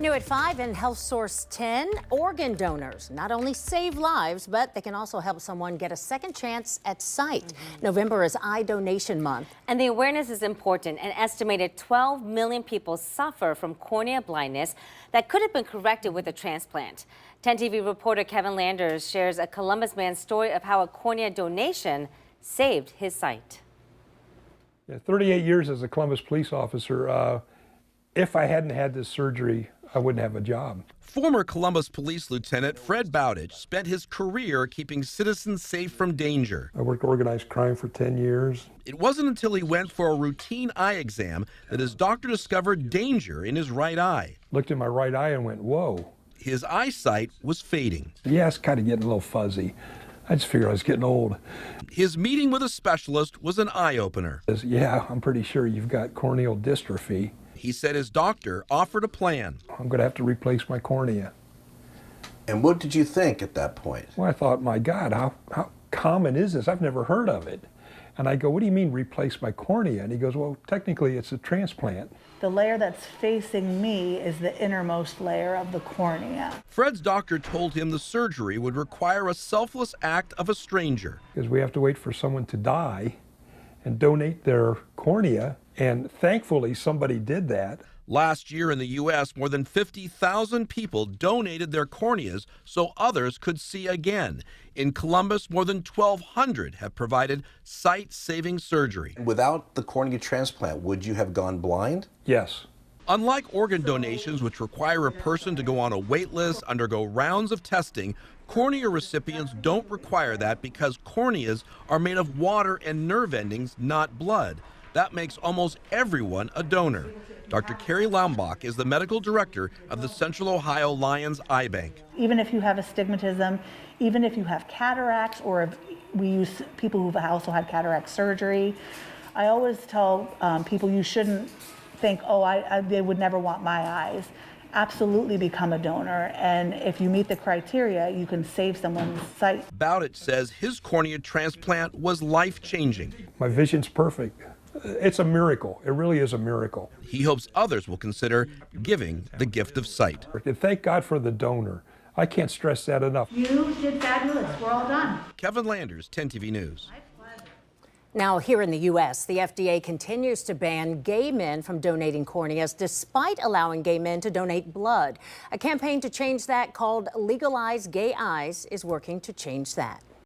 New at 5 and Health Source 10, organ donors not only save lives, but they can also help someone get a second chance at sight. November is Eye Donation Month. And the awareness is important. An estimated 12 million people suffer from cornea blindness that could have been corrected with a transplant. 10 TV reporter Kevin Landers shares a Columbus man's story of how a cornea donation saved his sight. Yeah, 38 years as a Columbus police officer. If I hadn't had this surgery, I wouldn't have a job. Former Columbus Police Lieutenant Fred Bowditch spent his career keeping citizens safe from danger. I worked organized crime for 10 years. It wasn't until he went for a routine eye exam that his doctor discovered danger in his right eye. Looked in my right eye and went, whoa. His eyesight was fading. Yeah, it's kind of getting a little fuzzy. I just figured I was getting old. His meeting with a specialist was an eye-opener. Yeah, I'm pretty sure you've got corneal dystrophy. He said his doctor offered a plan. I'm going to have to replace my cornea. And what did you think at that point? Well, I thought, my God, how common is this? I've never heard of it. And I go, what do you mean replace my cornea? And he goes, well, technically it's a transplant. The layer that's facing me is the innermost layer of the cornea. Fred's doctor told him the surgery would require a selfless act of a stranger. Because we have to wait for someone to die and donate their cornea. And thankfully, somebody did that. Last year in the U.S., more than 50,000 people donated their corneas so others could see again. In Columbus, more than 1,200 have provided sight-saving surgery. Without the cornea transplant, would you have gone blind? Yes. Unlike organ donations, which require a person to go on a wait list, undergo rounds of testing, cornea recipients don't require that because corneas are made of water and nerve endings, not blood. That makes almost everyone a donor. Dr. Carrie Laumbach is the medical director of the Central Ohio Lions Eye Bank. Even if you have astigmatism, even if you have cataracts, or if we use people who've also had cataract surgery, I always tell people you shouldn't think, oh, they would never want my eyes. Absolutely become a donor, and if you meet the criteria, you can save someone's sight. Bowditch says his cornea transplant was life-changing. My vision's perfect. It's a miracle. It really is a miracle. He hopes others will consider giving the gift of sight. And thank God for the donor. I can't stress that enough. You did fabulous. We're all done. Kevin Landers, 10 TV News. Now, here in the U.S., the FDA continues to ban gay men from donating corneas despite allowing gay men to donate blood. A campaign to change that called Legalize Gay Eyes is working to change that.